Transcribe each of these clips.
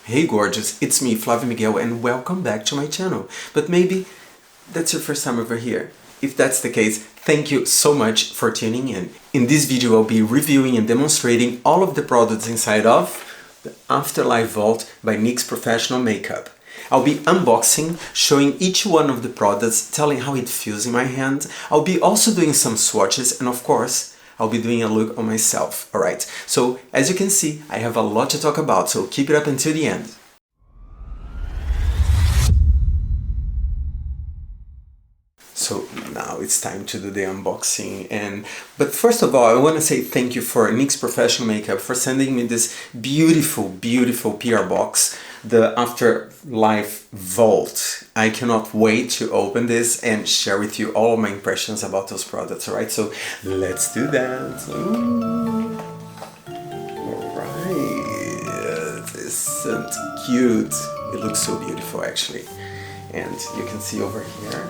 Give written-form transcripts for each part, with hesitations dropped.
Hey gorgeous, it's me, Flavio Miguel, and welcome back to my channel. But maybe that's your first time over here. If that's the case, thank you so much for tuning in. In this video, I'll be reviewing and demonstrating all of the products inside of the Afterlife Vault by NYX Professional Makeup. I'll be unboxing, showing each one of the products, telling how it feels in my hand. I'll be also doing some swatches, and of course, I'll be doing a look on myself, alright? So, as you can see, I have a lot to talk about, so keep it up until the end. So now it's time to do the unboxing, but first of all, I want to say thank you for NYX Professional Makeup for sending me this beautiful PR box, the Afterlife Vault. I cannot wait to open this and share with you all of my impressions about those products, alright? So let's do that. Alright, isn't cute? It looks so beautiful actually. And you can see over here,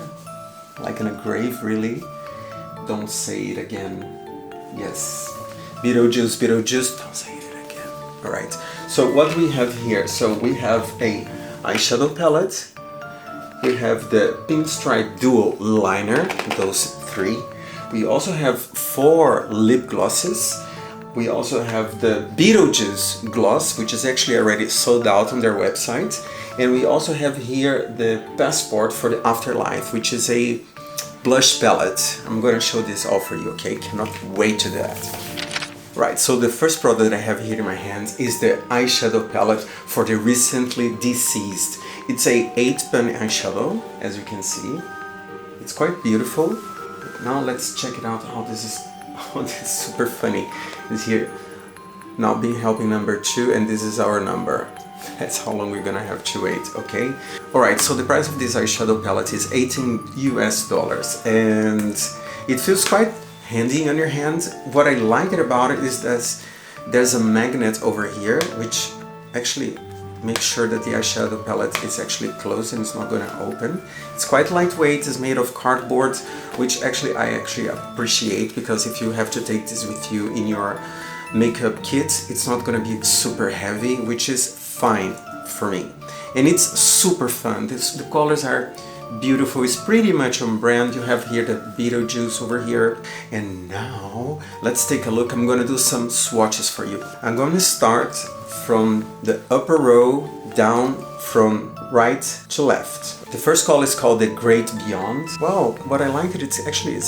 like in a grave, really. Don't say it again. Yes. Beetlejuice, don't say it again. Alright, so what we have here? So we have a eyeshadow palette. We have the Pinstripe Dual Liner, those three. We also have 4 lip glosses. We also have the Beetlejuice gloss, which is actually already sold out on their website. And we also have here the Passport for the Afterlife, which is a blush palette. I'm going to show this all for you, okay? Cannot wait to do that. Right, so the first product I have here in my hands is the eyeshadow palette for the recently deceased. It's a 8-pan eyeshadow, as you can see. It's quite beautiful. Now let's check it out. Oh, this is super funny. It's here now being helping number 2, and this is our number. That's how long we're gonna have to wait, okay? Alright, so the price of this eyeshadow palette is $18 US, and it feels quite handy on your hand. What I like about it is that there's a magnet over here, which actually makes sure that the eyeshadow palette is actually closed and it's not gonna open. It's quite lightweight, it's made of cardboard, which I actually appreciate, because if you have to take this with you in your makeup kit, it's not gonna be super heavy, which is fine for me. And it's super fun. The colors are beautiful. It's pretty much on brand. You have here the Beetlejuice over here. And now let's take a look. I'm gonna do some swatches for you. I'm gonna start from the upper row down from right to left. The first color is called the Great Beyond. Well, what I like it's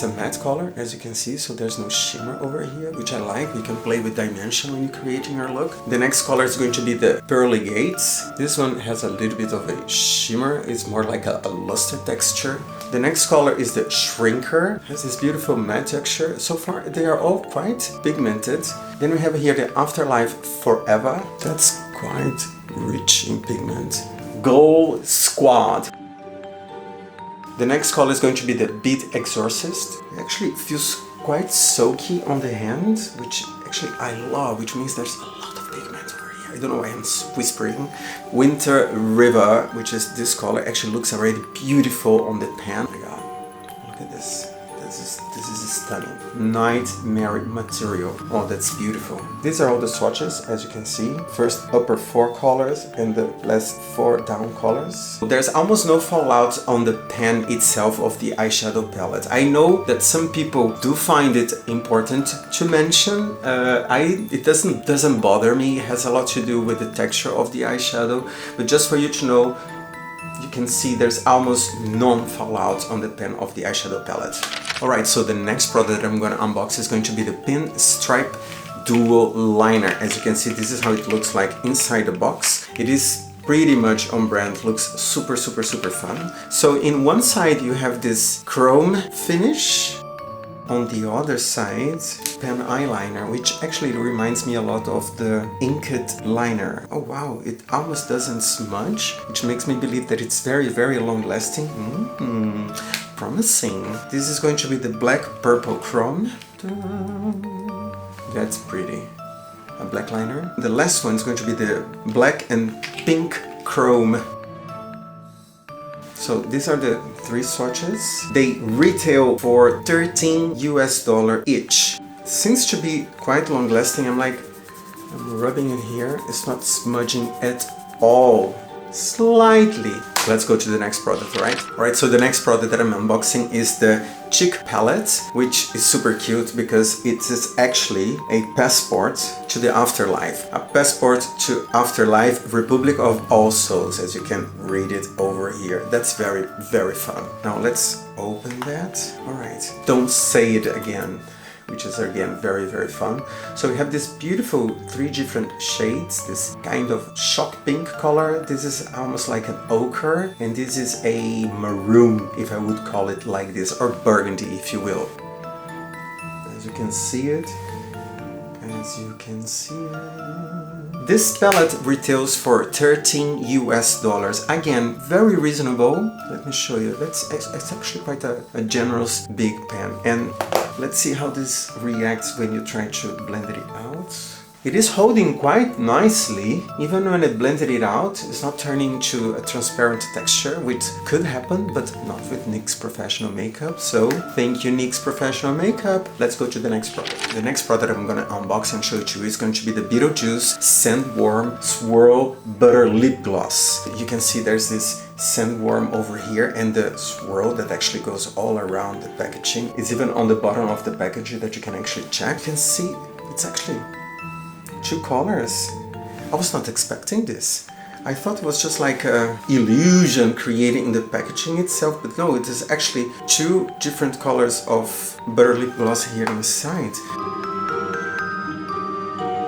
a matte color, as you can see, so there's no shimmer over here, which I like. You can play with dimension when you're creating your look. The next color is going to be the Pearly Gates. This one has a little bit of a shimmer. It's more like a luster texture. The next color is the Shrinker. It has this beautiful matte texture. So far, they are all quite pigmented. Then we have here the Afterlife Forever. That's quite rich in pigment. Gold Squad. The next color is going to be the Beat Exorcist. It actually feels quite soaky on the hand, which actually I love, which means there's a lot of pigment over here. I don't know why I'm whispering. Winter River, which is this color, actually looks already beautiful on the pan. Oh my god, look at this. This is stunning. Nightmare Material. Oh, that's beautiful. These are all the swatches, as you can see. First upper 4 colors and the last 4 down colors. There's almost no fallout on the pan itself of the eyeshadow palette. I know that some people do find it important to mention. It doesn't bother me. It has a lot to do with the texture of the eyeshadow. But just for you to know, you can see there's almost no fallout on the pen of the eyeshadow palette. Alright, so the next product that I'm going to unbox is going to be the Pinstripe Dual Liner. As you can see, this is how it looks like inside the box. It is pretty much on brand, looks super fun. So in one side you have this chrome finish. On the other side, pen eyeliner, which actually reminds me a lot of the inked liner. Oh wow, it almost doesn't smudge, which makes me believe that it's very long lasting. Promising. This is going to be the Black Purple Chrome. That's pretty. A black liner. The last one is going to be the Black and Pink Chrome. So these are the 3 swatches. They retail for $13 US each. Seems to be quite long lasting. I'm rubbing it here. It's not smudging at all, slightly. Let's go to the next product, right? Alright, so the next product that I'm unboxing is the Cheek Palette, which is super cute because it is actually a passport to the afterlife. A passport to Afterlife, Republic of All Souls, as you can read it over here. That's very, very fun. Now let's open that. Alright, don't say it again, which is again very, very fun. So we have this beautiful 3 different shades, this kind of shock pink color, this is almost like an ochre, and this is a maroon, if I would call it like this, or burgundy if you will. As you can see it, this palette retails for $13 US. Again, very reasonable. Let me show you. It's actually quite a generous big pen. And let's see how this reacts when you try to blend it out. It is holding quite nicely, even when I blended it out. It's not turning to a transparent texture, which could happen, but not with NYX Professional Makeup. So, thank you NYX Professional Makeup. Let's go to the next product. The next product I'm gonna unbox and show it to you is going to be the Beetlejuice Sandworm Swirl Butter Lip Gloss. You can see there's this sandworm over here and the swirl that actually goes all around the packaging. It's even on the bottom of the packaging that you can actually check. You can see it's actually 2 colors. I was not expecting this. I thought it was just like an illusion created in the packaging itself, but no, it is actually 2 different colors of butter lip gloss here on the side.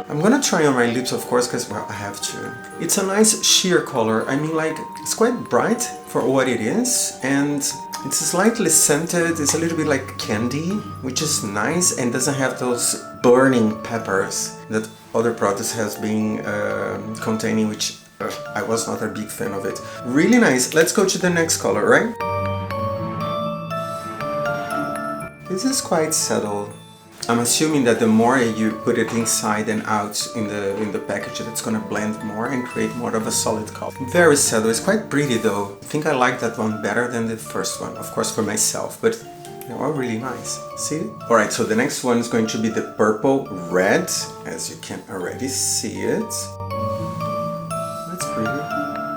I'm gonna try on my lips, of course, because well, I have to. It's a nice sheer color. I mean, like, it's quite bright for what it is, and it's slightly scented. It's a little bit like candy, which is nice and doesn't have those burning peppers that other products has been containing, which I was not a big fan of it. Really nice. Let's go to the next color, right? This is quite subtle. I'm assuming that the more you put it inside and out in the package, it's gonna blend more and create more of a solid color. Very subtle. It's quite pretty though. I think I like that one better than the first one, of course for myself, but they are really nice. See it? Alright, so the next one is going to be the purple red, as you can already see it. That's pretty.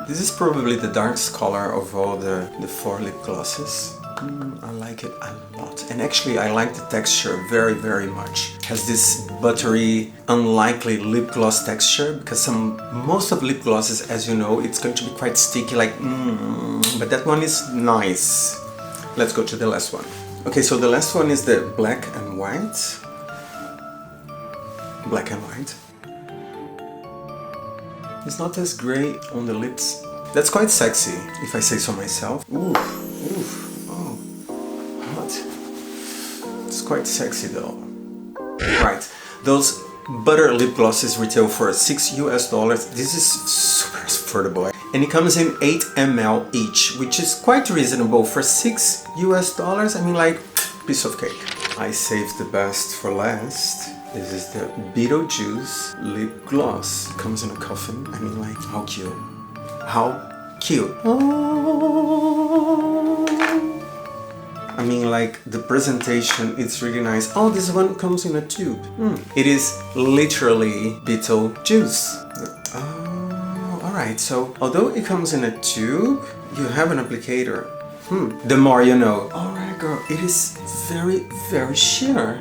This is probably the darkest color of all the 4 lip glosses. I like it a lot, and actually I like the texture very, very much. It has this buttery, unlikely lip gloss texture, because most of lip glosses, as you know, it's going to be quite sticky, like but that one is nice. Let's go to the last one. Okay, so the last one is the black and white. Black and white. It's not as gray on the lips. That's quite sexy, if I say so myself. Oof, oof. It's quite sexy though. Right, those butter lip glosses retail for $6 US. This is super affordable. And it comes in 8 ml each, which is quite reasonable for $6 US. I mean, like, piece of cake. I saved the best for last. This is the Beetlejuice lip gloss. It comes in a coffin. I mean, like, how cute. How cute. I mean, like, the presentation, it's really nice. Oh, this one comes in a tube. It is literally Beetlejuice. Oh, alright, so although it comes in a tube, you have an applicator. The more you know. Alright, girl, it is very, very sheer.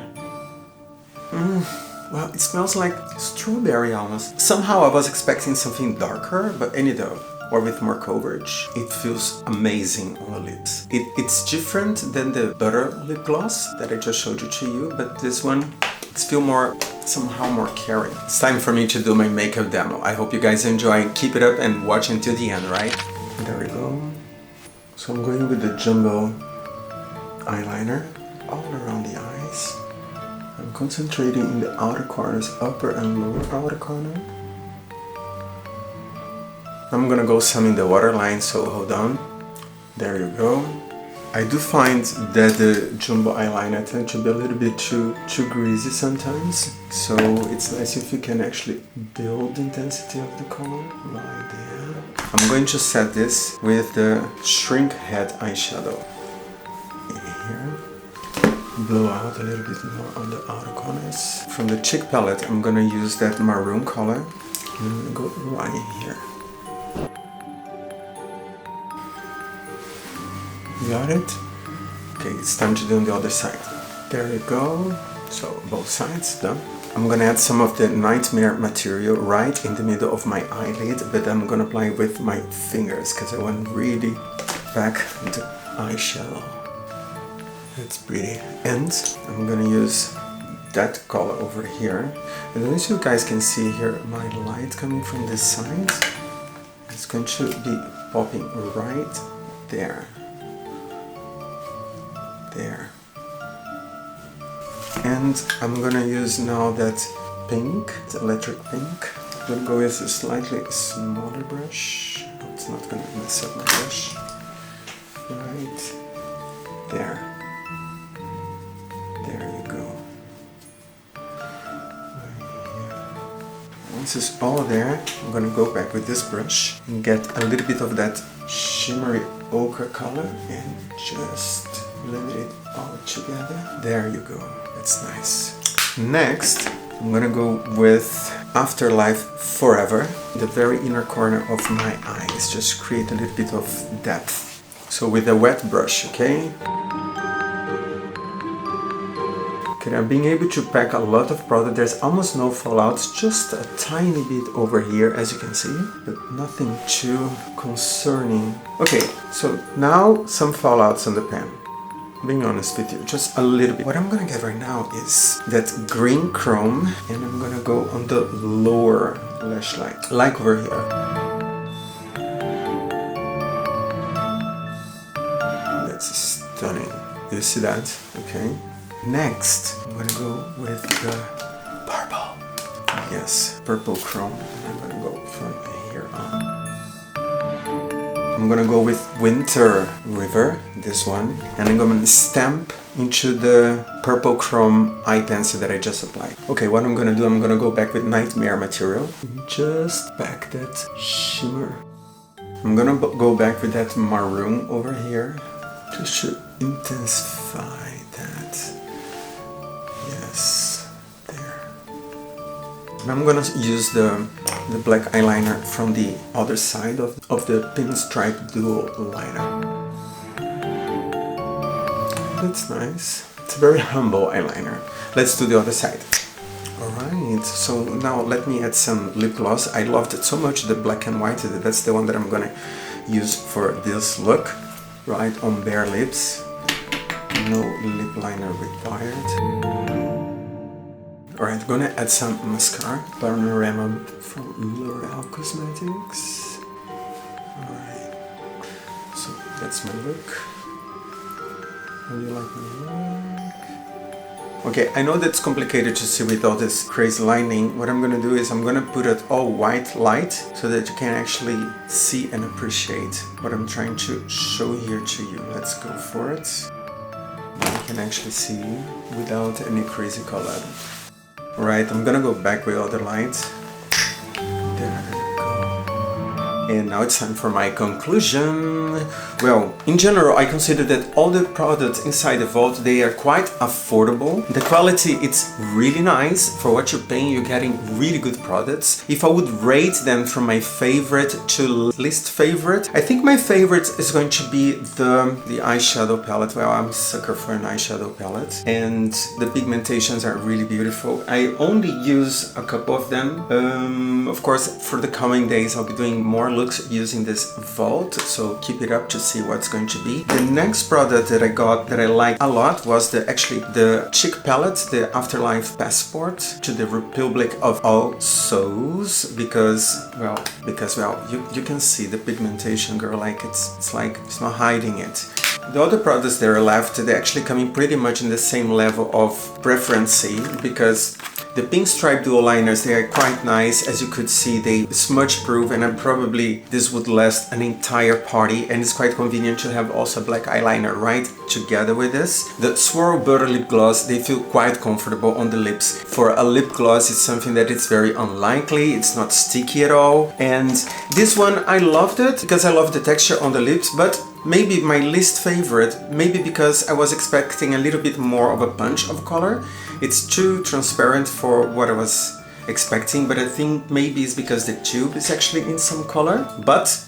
Well, it smells like strawberry almost. Somehow I was expecting something darker, but anyhow, or with more coverage. It feels amazing on the lips. It's different than the butter lip gloss that I just showed you, but this one, it's somehow more caring. It's time for me to do my makeup demo. I hope you guys enjoy. Keep it up and watch until the end, right? There we go. So I'm going with the jumbo eyeliner all around the eyes. I'm concentrating in the outer corners, upper and lower outer corner. I'm gonna go some in the waterline, so hold on. There you go. I do find that the jumbo eyeliner tends to be a little bit too greasy sometimes. So it's nice if you can actually build the intensity of the color right there. I'm going to set this with the Shrink Head eyeshadow. Here. Blow out a little bit more on the outer corners. From the Cheek palette, I'm gonna use that maroon color. I'm gonna go right here. Got it? Okay, it's time to do on the other side. There you go. So both sides done. I'm gonna add some of the Nightmare material right in the middle of my eyelid, but I'm gonna apply it with my fingers because I want really back the eyeshadow. That's pretty. And I'm gonna use that color over here. And as you guys can see here, my light coming from this side, it's going to be popping right there. There. And I'm gonna use now that pink, the electric pink. I'm gonna go with a slightly smaller brush. Oh, it's not gonna mess up my brush. Right there. There you go. Once it's all there, I'm gonna go back with this brush and get a little bit of that shimmery ochre color and just blend it all together. There you go. That's nice. Next, I'm gonna go with Afterlife Forever, the very inner corner of my eyes. Just create a little bit of depth. So with a wet brush, okay? Okay, I'm being able to pack a lot of product. There's almost no fallouts, just a tiny bit over here, as you can see, but nothing too concerning. Okay, so now some fallouts on the pen. Being honest with you, just a little bit. What I'm gonna get right now is that green chrome, and I'm gonna go on the lower lash line, like over here. That's stunning. You see that? Okay. Next, I'm gonna go with the purple. Yes, purple chrome. And I'm gonna go from here on. I'm gonna go with Winter River, this one, and I'm gonna stamp into the purple chrome eye pencil that I just applied. Okay, what I'm gonna do, I'm gonna go back with Nightmare material, just back that shimmer. I'm gonna go back with that maroon over here, just to intensify that. Yes, there. And I'm gonna use the black eyeliner from the other side of the pinstripe duo liner. That's nice. It's a very humble eyeliner. Let's do the other side. Alright, so now let me add some lip gloss. I loved it so much, the black and white. That's the one that I'm gonna use for this look. Right on bare lips. No lip liner required. Alright, I'm gonna add some mascara, Panorama from L'Oreal Cosmetics. Alright, so that's my look. How do you like my look? Okay, I know that's complicated to see with all this crazy lining. What I'm gonna do is I'm gonna put it all white light so that you can actually see and appreciate what I'm trying to show here to you. Let's go for it. You can actually see without any crazy color. Right, I'm gonna go back with other lights. There we go. And now it's time for my conclusion. Well, in general, I consider that all the products inside the vault, they are quite affordable. The quality, it's really nice. For what you're paying, you're getting really good products. If I would rate them from my favorite to least favorite, I think my favorite is going to be the eyeshadow palette. Well, I'm a sucker for an eyeshadow palette. And the pigmentations are really beautiful. I only use a couple of them. Of course, for the coming days, I'll be doing more looks using this vault. So keep it up to see what's going to be. The next product that I got that I liked a lot was the cheek palette, the Afterlife Passport to the Republic of All Souls, because you can see the pigmentation, girl, like it's not hiding it. The other products that are left, they're actually coming pretty much in the same level of preferency, because the pink stripe duo liners, they are quite nice. As you could see, they smudge proof, and probably this would last an entire party, and it's quite convenient to have also black eyeliner right together with this. The Swirl Butter Lip Gloss, they feel quite comfortable on the lips. For a lip gloss, it's something that it's very unlikely, it's not sticky at all. And this one, I loved it because I love the texture on the lips, but maybe my least favorite, maybe because I was expecting a little bit more of a punch of color. It's too transparent for what I was expecting, but I think maybe it's because the tube is actually in some color. But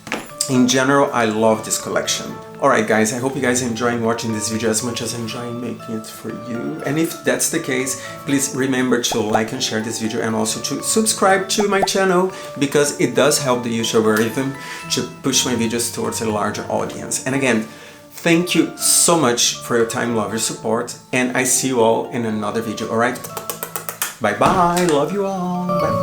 in general, I love this collection. Alright guys, I hope you guys are enjoying watching this video as much as I'm enjoying making it for you. And if that's the case, please remember to like and share this video and also to subscribe to my channel, because it does help the YouTube algorithm to push my videos towards a larger audience. And again, thank you so much for your time, love, your support, and I see you all in another video, alright? Bye bye, love you all, bye.